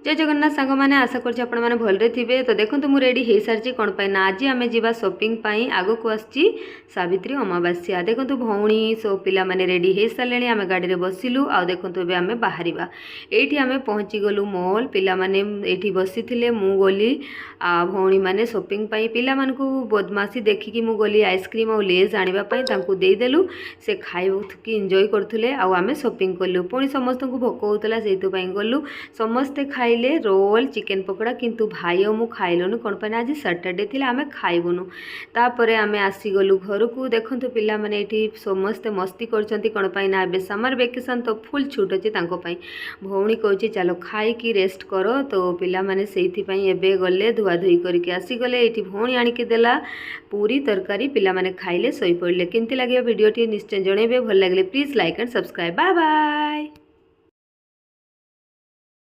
जय जगन्नाथ सांग मैंने आशा करछि आपण माने भलरे थिबे। तो देखंतु मु रेडी हे सारछि कोन पय ना आज आमे जीवा शॉपिंग पई आगो को आछि सावित्री अमावास्या। देखंतु भौणी सो पिला माने रेडी हे सालेणी आमे गाड़ी रे बसिलु आ देखंतु बे आमे बाहरिबा। एठी आमे पहुंची गलु मॉल पिला माने एठी बसिथिले मु गली आ भौणी माने शॉपिंग पई पिला मानकु बदमाशी देखि कि मु गली आइसक्रीम और लेज आनिबा पई तांकु देई देलु से खाइबो कि एन्जॉय करथुले आ आमे शॉपिंग करलु। पुणी समस्त को भोक होतला सेतु पई गलु समस्ते खाइले रोल चिकेन पकोड़ा किंतु भाई और मु खाइलुनु कोन पय आज सैटरडे थिला आमे खाइबुनु। तापरे आमे आसी गलु घर को देखंतु पिला माने एठी समस्ते मस्ती करचंती कोन पय ना बे समर वेकेशन तो फुल छूट अछि तांको पय। भौणी कहछि चलो खाई की रेस्ट करो तो पिला माने सेइथि पय एबे गले धुआ धुई करके आसी गले। एठी भौणी आनी के देला पूरी तरकारी पिला माने खाइले सोई पड़ले। केमति लागियो वीडियो टी निश्चय जणेबे। भल लागले please like and subscribe. Bye bye.